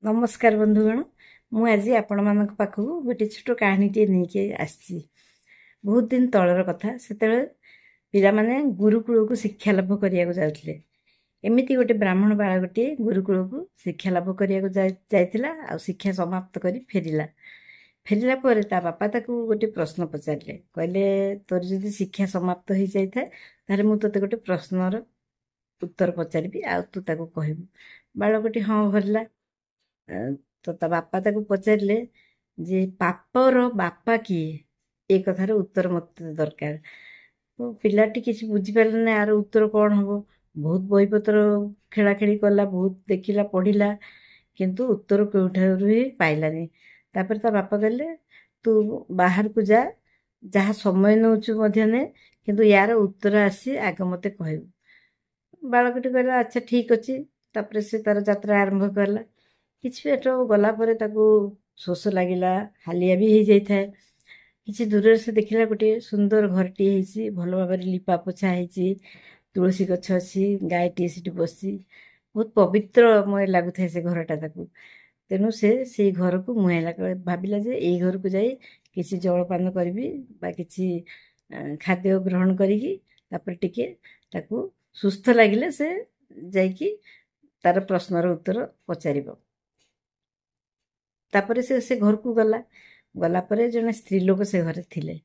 नमस्कार बंधुगण मु आज आपण मानक पाखु गोटे छोट कहानीटे नहीं आसी बहुत दिन तलर कथा से पिला माने गुरुकुल को शिक्षा लाभ करने जाते एमती गोटे ब्राह्मण बालकटे गुरुकुल को शिक्षा लाभ करने शिक्षा समाप्त कर फेरला फेरला पर ता बापा ताकू गोटे प्रश्न पचारे कहले तोर जदि शिक्षा समाप्त हो जाए तारे मु तोते गोटे प्रश्नर उत्तर पचारि आ तू ताकू कहबू बालकटी हाँ भरला तो ता बापा ताकू पचारे जे पापर बापा किए ए कथार उत्तर मत दरकार तो पिलाटी किसी बुझीपारे यार उत्तर कौन हम बहुत बहीपत्र खेलाखेली कला बहुत देखला पढ़ला किंतु उत्तर कौठार ही पाइलानी तापर ता बापा कहले तू बाहर को जा जहाँ समय नौचु ने किंतु यार उत्तर आसी आग मते कहबू बालकटी कहला अच्छा ठीक अच्छे तापर से तार यात्रा आरंभ कला किसी पेट गला शोष लगिला हालिया भी हो जाए किसी दूर से देखला गोटे सुंदर घरटी भल भाव लिपा पोछा हो तुलसी गछ अच्छी गायटी से बसी बहुत पवित्रमय लगुए से घरटा तेणु से घर को मुहला भाविला जे यही घर को जाई किसी जलपान करी कि खाद्य ग्रहण करी सुस्थ लगिले से जाइकी तार प्रश्नर उत्तर पचार तापर से घर को गला गला पर जने स्त्री लोक से घर थिले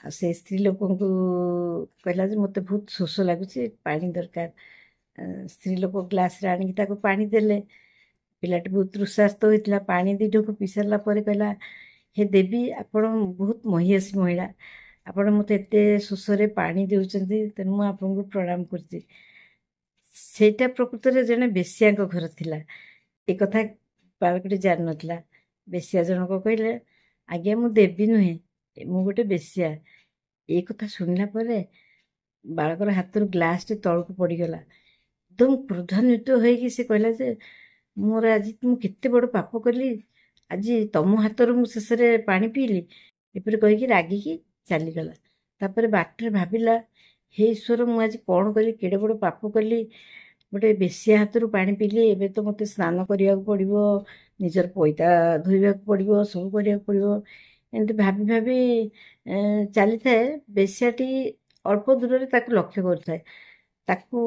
आ से स्त्री लोक को कहला जे मते बहुत शोष लगुच पानी दरकार स्त्री लोक ग्लास रे आनी ताको पानी देले पिलाटी बहुत तृषार्त होता पानी दी ढोक पी सारा पर कहला हे देवी आपण बहुत महिषी महिला आपण मत एत शोष पानी देउचंती तेणु आपको प्रणाम करती सेटा प्रकृत में जने बेसिया घर थिला एक कथा बालकटी जान नथिला बेसिया जनक कहले आज्ञा मु देवी नुहे मु गोटे बेसिया ये कथा शुणला बालकर हाथ ग्लास तौक पड़गला एकदम क्रोधान्वित होगी से कहला जे मोर आज मुझे बड़ पाप कली आज तुम हाथ शेष पानी पीली एपरी कहीकि रागिकी चलीगला तापर बाटर भाविला हे ईश्वर मुझे कौन कली केड़े बड़ पाप कली गोटे बेसिया हाथ पानी पीली एवं तो मत स्नान करने पड़ो निजर पैता धोवा पड़ो सब करने पड़ो एमती भाभी भाभी चली थाए बेसियाटी अल्प दूर से लक्ष्य करुए ताकू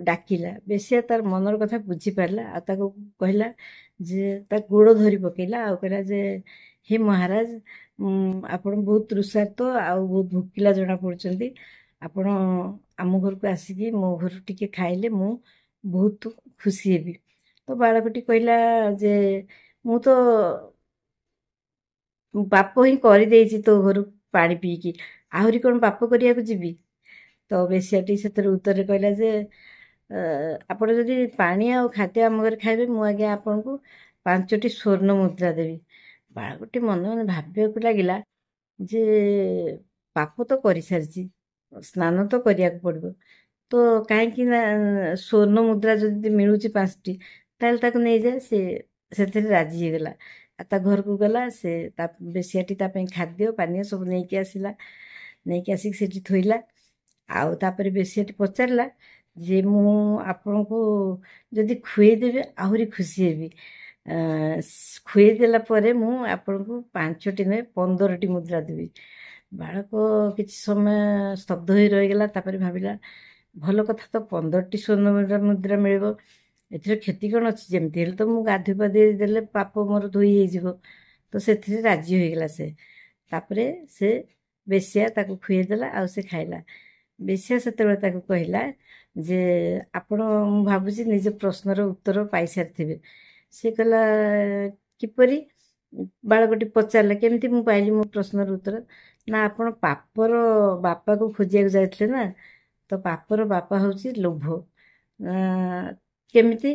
डाकिला बेसिया तार मनर कथा बुझी पारा आ कहला जे गोड़ धरी पकेला आ कहला जे हे महाराज आपण बहुत तृषार्त आउ बहुत भोकिला जना पड़ुचंती आपण आम घर को आसिकी मो घर टिके खाइले मु बहुत खुशी हेबी तो बालकटी कहला जे मु तो पाप ही कर तो घर पानी पीकी आहरी कौन पाप करने को जीवी तो बेसियाटी से उत्तर कहला जे आपण जदि पानी आ खाद्य आम घर खाइबे मु आगे आपन को 5टी स्वर्ण मुद्रा देवी बालकटी मन मन भाविया को लगिला जे पाप तो कर सारी स्नान तो करने पड़ो तो कहीं स्वर्ण मुद्रा जदि मिलूँ 5टी ताल ताक नहीं जाए से राजी होगला आ घर को गला से बेसियाटी खाद्य पानी सब नहीं आसला नहीं आसिक थोइला आउ तापर बेसियाटी पचारला जे मु आपण को जदि खुएदेवी आहरी खुशी हेबी खुएदेला परे मु आपण को 5टी नुहे 15टी मुद्रा देवी बालक किसी समय स्तब्ध हो रहीगला तापर भाविला भल कथा तो 15टी स्वर्ण मुद्रा मिल एथि क्षति कौन अच्छी जमती हेल्ले तो मुझे गाधु पाधे देले पाप मोर धोई हो तो से राजी होगला से तापर से बेसिया ताकू खुएदेला आ से खाइला बेसिया से कहला जे आपण भावुची निज प्रश्नर उत्तर पाई सारी सी कहला किपरि बालकटी पचारा केमती मु पाइली मो प्रश्नर उत्तर ना आपण पापर बापा को खोजिया जाते ना तो पापर बापा हूँ लोभ केमिति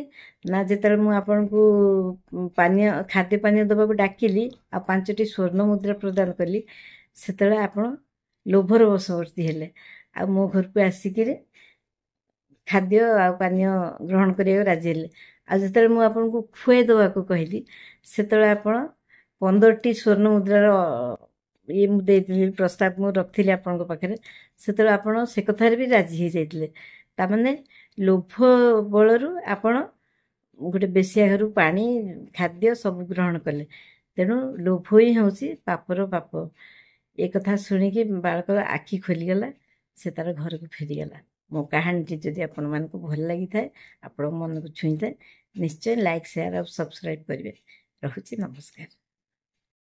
ना जिते मुझे आपन को पानी खाद्य पानी दबा को डाकिली आ 5टी स्वर्ण मुद्रा प्रदान कली से आपण लोभर वशवर्ती हेले आ मो घर को आसिक खाद्य आ पानी ग्रहण करने राजी हेले आ जिते मुझे आपन को खुए दवा को कहली से आप 15टी स्वर्ण मुद्रार ये मुझे प्रस्ताव मुझे रखी आपण पाखे से आप से कथार भी राजी हो जाते ताने लोभ बलू आपण ଗୋଟେ ବେଶ୍ୟା ଘରୁ ପାଣି ଖାଦ୍ୟ ସବୁ ଗ୍ରହଣ କଲେ। ତେଣୁ ଲୋଭ ହିଁ ହେଉଛି ପାପର ପାପ। ଏ କଥା ଶୁଣିକି ବାଳକର ଆଖି ଖୋଲିଗଲା, ସେ ତାର ଘରକୁ ଫେରିଗଲା। ମୋ କାହାଣୀଟି ଯଦି ଆପଣମାନଙ୍କୁ ଭଲ ଲାଗିଥାଏ, ଆପଣଙ୍କ ମନକୁ ଛୁଇଁଥାଏ, ନିଶ୍ଚୟ ଲାଇକ୍, ସେୟାର ଆଉ ସବସ୍କ୍ରାଇବ୍ କରିବେ। ରହୁଛି, ନମସ୍କାର।